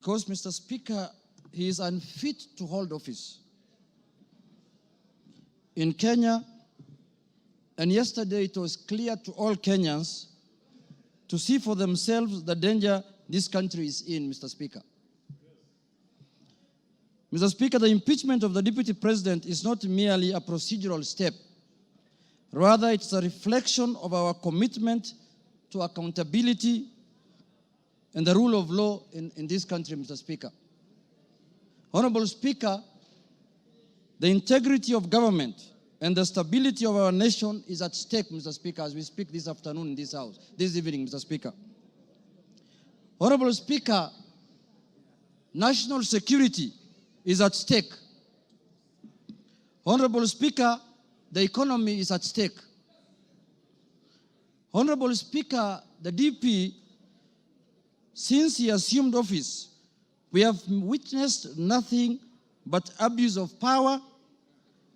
Because, Mr. Speaker, he is unfit to hold office in Kenya, and yesterday it was clear to all Kenyans to see for themselves the danger this country is in, Mr. Speaker. Mr. Speaker, the impeachment of the Deputy President is not merely a procedural step. Rather, it's a reflection of our commitment to accountability and the rule of law in this country, Mr. Speaker. Honorable Speaker, the integrity of government and the stability of our nation is at stake, Mr. Speaker, as we speak this afternoon in this House, this evening, Mr. Speaker. Honorable Speaker, national security is at stake. Honorable Speaker, the economy is at stake. Honorable Speaker, the DP, since he assumed office, we have witnessed nothing but abuse of power,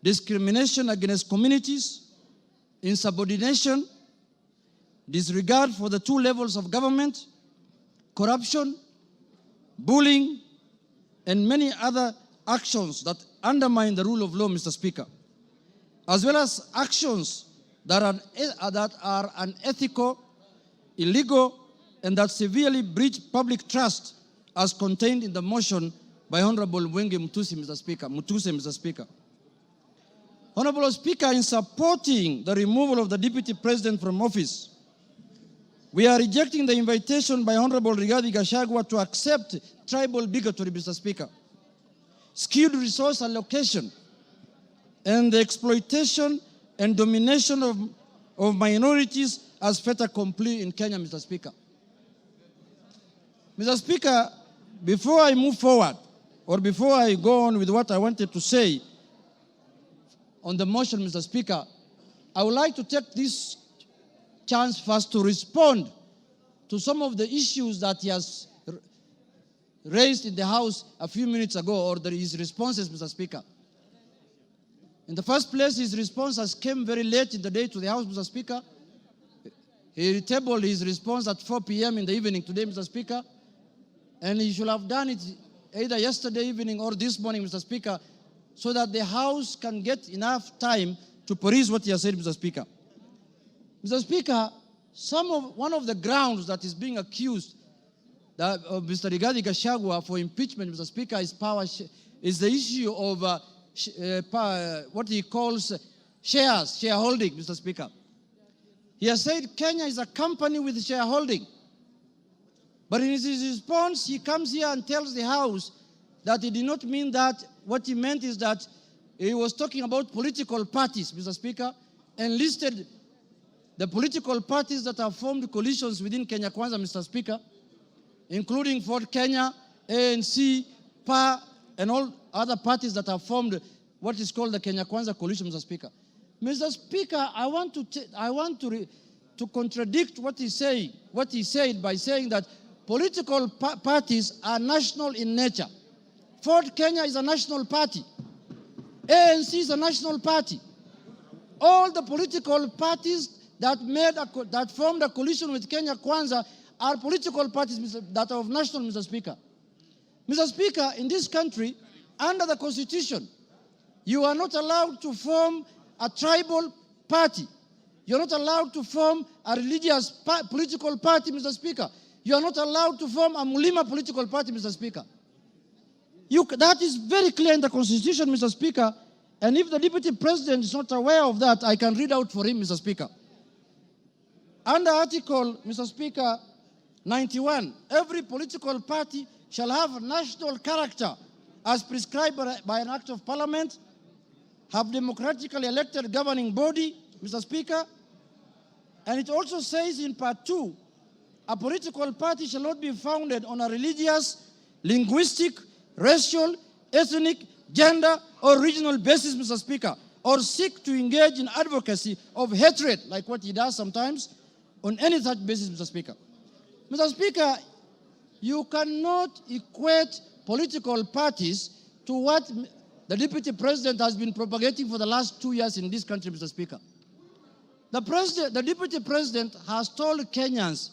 discrimination against communities, insubordination, disregard for the two levels of government, corruption, bullying, and many other actions that undermine the rule of law, Mr. Speaker, as well as actions that are unethical, illegal, and that severely breach public trust as contained in the motion by Honorable Mwenge Mutuse, Mr. Speaker. Honorable Speaker, in supporting the removal of the Deputy President from office, we are rejecting the invitation by Honorable Rigathi Gachagua to accept tribal bigotry, Mr. Speaker, skewed resource allocation, and the exploitation and domination of minorities as fait accompli in Kenya, Mr. Speaker. Mr. Speaker, before I move forward, or before I go on with what I wanted to say on the motion, Mr. Speaker, I would like to take this chance first to respond to some of the issues that he has raised in the House a few minutes ago, or his responses, Mr. Speaker. In the first place, his responses came very late in the day to the House, Mr. Speaker. He tabled his response at 4 p.m. in the evening today, Mr. Speaker, and he should have done it either yesterday evening or this morning, Mr. Speaker, so that the House can get enough time to peruse what he has said, Mr. Speaker. Mr. Speaker, one of the grounds that is being accused of Mr. Rigathi Gachagua for impeachment, Mr. Speaker, is the issue of what he calls shareholding, Mr. Speaker. He has said Kenya is a company with shareholding. But in his response, he comes here and tells the House that he did not mean that. What he meant is that he was talking about political parties, Mr. Speaker, and listed the political parties that have formed coalitions within Kenya Kwanza, Mr. Speaker, including Ford Kenya, ANC, PA, and all other parties that have formed what is called the Kenya Kwanza coalition, Mr. Speaker. Mr. Speaker, I want to contradict what he said by saying that political parties are national in nature. Ford Kenya is a national party. ANC is a national party. All the political parties that formed a coalition with Kenya Kwanza are political parties that are of national, Mr. Speaker. Mr. Speaker, in this country, under the Constitution, you are not allowed to form a tribal party. You're not allowed to form a religious political party, Mr. Speaker. You are not allowed to form a Mulima political party, Mr. Speaker. That is very clear in the Constitution, Mr. Speaker. And if the Deputy President is not aware of that, I can read out for him, Mr. Speaker. Under Article, Mr. Speaker, 91, every political party shall have a national character as prescribed by an act of parliament, have democratically elected governing body, Mr. Speaker. And it also says in Part 2, a political party shall not be founded on a religious, linguistic, racial, ethnic, gender, or regional basis, Mr. Speaker, or seek to engage in advocacy of hatred, like what he does sometimes, on any such basis, Mr. Speaker. Mr. Speaker, you cannot equate political parties to what the Deputy President has been propagating for the last 2 years in this country, Mr. Speaker. The Deputy President has told Kenyans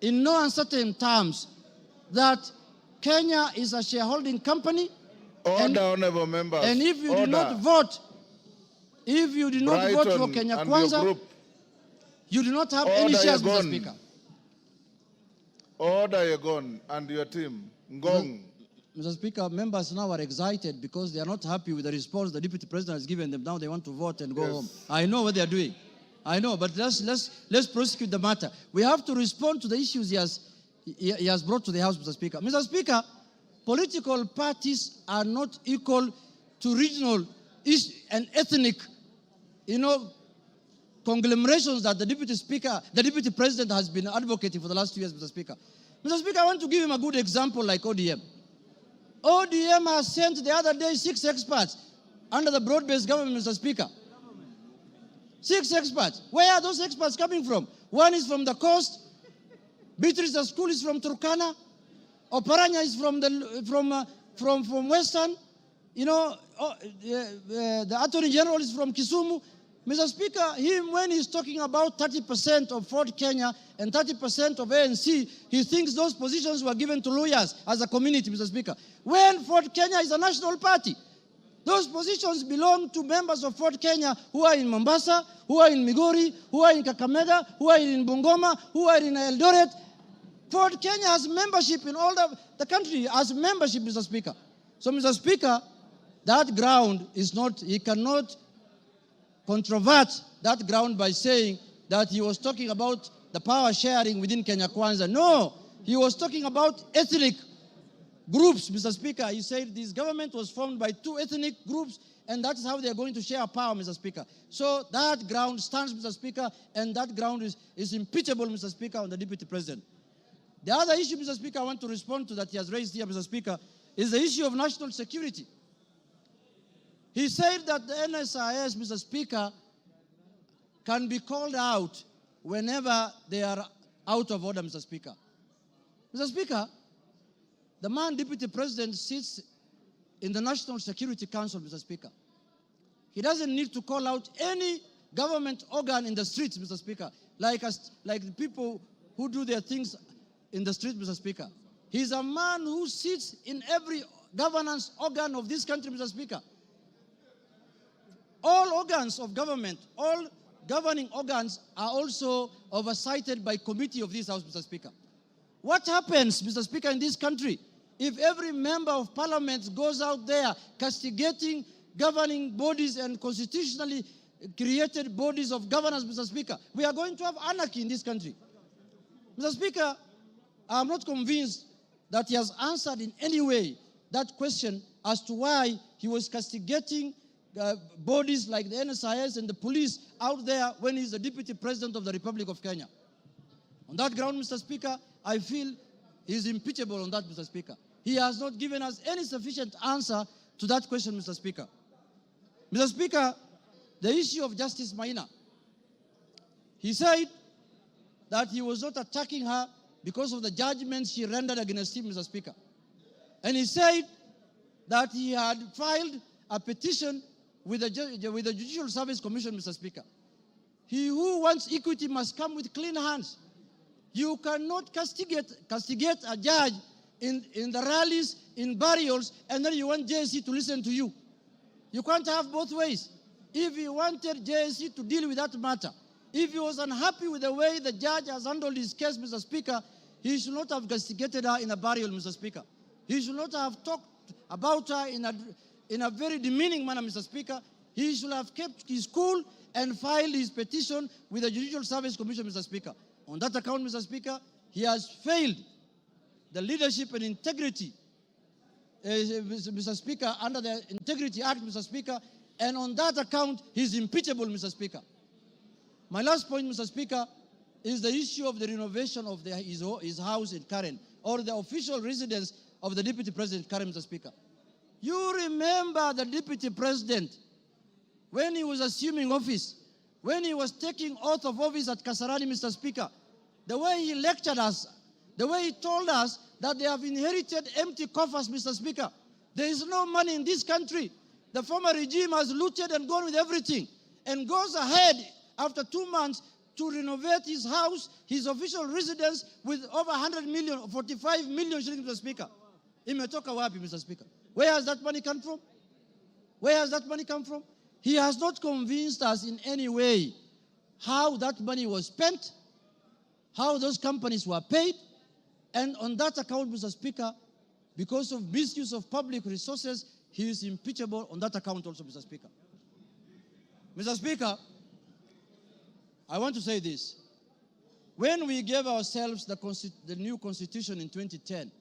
in no uncertain terms that Kenya is a shareholding company. Order, honorable members. And if you Order. did not vote, if you did not vote for Kenya Kwanza, you do not have any shares, Mr. Speaker. Order, Yegon, and your team. Ngong. Mr. Speaker, members now are excited because they are not happy with the response the Deputy President has given them. Now they want to vote and go home. I know what they are doing. I know, but let's prosecute the matter. We have to respond to the issues he has brought to the House, Mr. Speaker. Mr. Speaker, political parties are not equal to regional and ethnic, conglomerations that the Deputy President has been advocating for the last 2 years, Mr. Speaker. Mr. Speaker, I want to give him a good example like ODM. ODM has sent the other day 6 experts under the broad-based government, Mr. Speaker. 6 experts. Where are those experts coming from? One is from the coast. Beatrice School is from Turkana. Oparanya is from Western. The Attorney General is from Kisumu. Mr. Speaker, when he's talking about 30% of Ford Kenya and 30% of ANC, he thinks those positions were given to lawyers as a community, Mr. Speaker. When Ford Kenya is a national party, those positions belong to members of Ford Kenya who are in Mombasa, who are in Migori, who are in Kakamega, who are in Bungoma, who are in Eldoret. Ford Kenya has membership in all the country, has membership, Mr. Speaker. So, Mr. Speaker, that ground is not, he cannot controvert that ground by saying that he was talking about the power sharing within Kenya Kwanza. No, he was talking about ethnic groups, Mr. Speaker. He said this government was formed by 2 ethnic groups, and that's how they're going to share power, Mr. Speaker. So that ground stands, Mr. Speaker, and that ground is impeachable, Mr. Speaker, on the Deputy President. The other issue, Mr. Speaker, I want to respond to that he has raised here, Mr. Speaker, is the issue of national security. He said that the NSIS, Mr. Speaker, can be called out whenever they are out of order, Mr. Speaker. Mr. Speaker, the man Deputy President sits in the National Security Council, Mr. Speaker. He doesn't need to call out any government organ in the streets, Mr. Speaker, like the people who do their things in the street, Mr. Speaker. He's a man who sits in every governance organ of this country, Mr. Speaker. All organs of government, all governing organs are also oversighted by committee of this House, Mr. Speaker. What happens, Mr. Speaker, in this country if every member of parliament goes out there castigating governing bodies and constitutionally created bodies of governance, Mr. Speaker? We are going to have anarchy in this country. Mr. Speaker, I am not convinced that he has answered in any way that question as to why he was castigating bodies like the NSIS and the police out there when he's the Deputy President of the Republic of Kenya. On that ground, Mr. Speaker, I feel he's impeachable on that, Mr. Speaker. He has not given us any sufficient answer to that question, Mr. Speaker. Mr. Speaker, the issue of Justice Maina. He said that he was not attacking her because of the judgments she rendered against him, Mr. Speaker. And he said that he had filed a petition with the Judicial Service Commission, Mr. Speaker. He who wants equity must come with clean hands. You cannot castigate a judge in the rallies, in burials, and then you want JSC to listen to you. You can't have both ways. If he wanted JSC to deal with that matter, if he was unhappy with the way the judge has handled his case, Mr. Speaker, he should not have castigated her in a burial, Mr. Speaker. He should not have talked about her in a very demeaning manner, Mr. Speaker. He should have kept his cool and filed his petition with the Judicial Service Commission, Mr. Speaker. On that account, Mr. Speaker, he has failed the leadership and integrity, Mr. Speaker, under the Integrity Act, Mr. Speaker, and on that account, he's impeachable, Mr. Speaker. My last point, Mr. Speaker, is the issue of the renovation of his house in Karen, or the official residence of the Deputy President Karen, Mr. Speaker. You remember the Deputy President, when he was assuming office, when he was taking oath of office at Kasarani, Mr. Speaker, the way he lectured us, the way he told us that they have inherited empty coffers, Mr. Speaker. There is no money in this country. The former regime has looted and gone with everything, and goes ahead after 2 months to renovate his house, his official residence, with over 100 million, 45 million shillings, Mr. Speaker. Imetoka wapi, Mr. Speaker? Where has that money come from? Where has that money come from? He has not convinced us in any way how that money was spent, how those companies were paid, and on that account, Mr. Speaker, because of misuse of public resources, he is impeachable on that account also, Mr. Speaker. Mr. Speaker, I want to say this. When we gave ourselves the new constitution in 2010,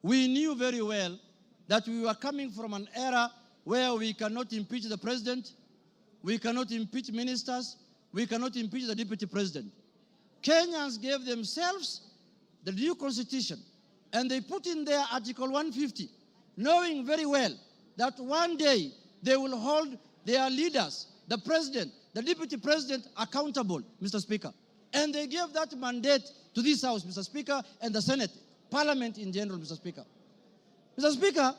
we knew very well that we were coming from an era where we cannot impeach the president, we cannot impeach ministers, we cannot impeach the deputy president. Kenyans gave themselves the new constitution, and they put in there Article 150, knowing very well that one day they will hold their leaders, the president, the deputy president, accountable, Mr. Speaker. And they gave that mandate to this House, Mr. Speaker, and the Senate, Parliament in general, Mr. Speaker. Mr. Speaker,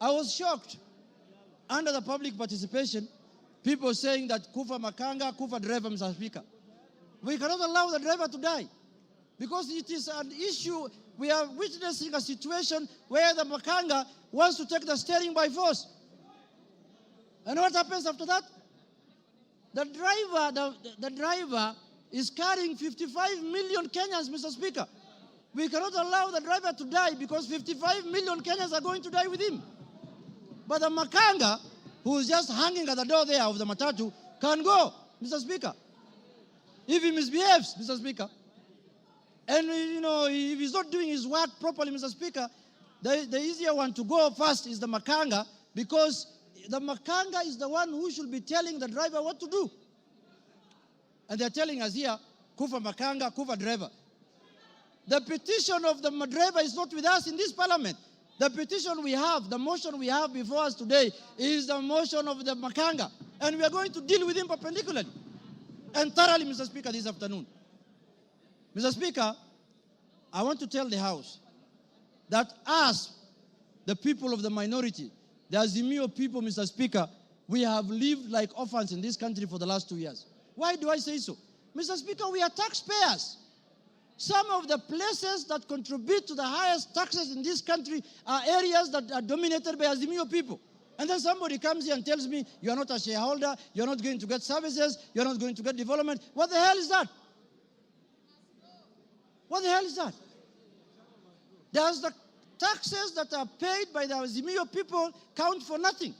I was shocked under the public participation, people saying that Kufa Makanga, Kufa driver, Mr. Speaker. We cannot allow the driver to die because it is an issue. We are witnessing a situation where the Makanga wants to take the steering by force. And what happens after that? The driver is carrying 55 million Kenyans, Mr. Speaker. We cannot allow the driver to die because 55 million Kenyans are going to die with him. But the Makanga, who is just hanging at the door there of the matatu, can go, Mr. Speaker. If he misbehaves, Mr. Speaker. And, if he's not doing his work properly, Mr. Speaker, the easier one to go first is the Makanga, because the Makanga is the one who should be telling the driver what to do. And they're telling us here, Kufa Makanga, Kufa driver. The petition of the driver is not with us in this parliament. The petition we have, the motion we have before us today is the motion of the Makanga. And we are going to deal with him perpendicularly and thoroughly, Mr. Speaker, this afternoon. Mr. Speaker, I want to tell the House that us, the people of the minority, the Azimio people, Mr. Speaker, we have lived like orphans in this country for the last 2 years. Why do I say so? Mr. Speaker, we are taxpayers. Some of the places that contribute to the highest taxes in this country are areas that are dominated by Azimio people. And then somebody comes here and tells me, you are not a shareholder, you're not going to get services, you're not going to get development. What the hell is that? What the hell is that? Does the taxes that are paid by the Azimio people count for nothing,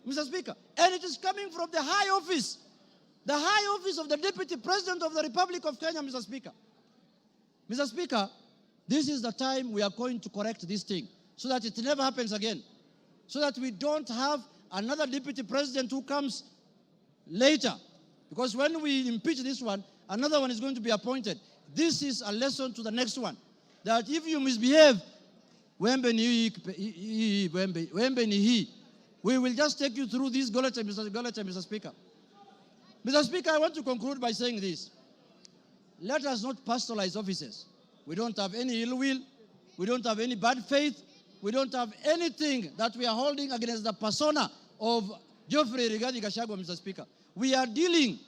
Mr. Speaker? And it is coming from the high office of the Deputy President of the Republic of Kenya, Mr. Speaker. Mr. Speaker, this is the time we are going to correct this thing so that it never happens again, so that we don't have another Deputy President who comes later. Because when we impeach this one, another one is going to be appointed. This is a lesson to the next one, that if you misbehave, we will just take you through this Goleta, Mr. Speaker. Mr. Speaker, I want to conclude by saying this. Let us not personalize offices. We don't have any ill will. We don't have any bad faith. We don't have anything that we are holding against the persona of Geoffrey Rigathi Gachagua, Mr. Speaker. We are dealing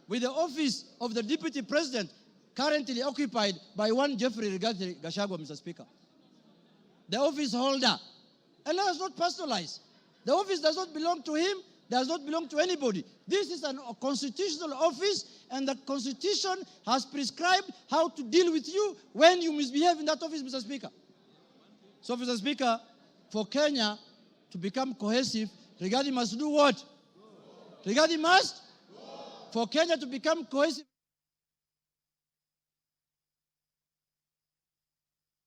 with the office of the Deputy President currently occupied by one Geoffrey Rigathi Gachagua, Mr. Speaker. The office holder. And let us not personalize. The office does not belong to him, does not belong to anybody. This is a constitutional office, and the Constitution has prescribed how to deal with you when you misbehave in that office, Mr. Speaker. So, Mr. Speaker, for Kenya to become cohesive, Rigathi must do what? Rigathi must? For Kenya to become cohesive.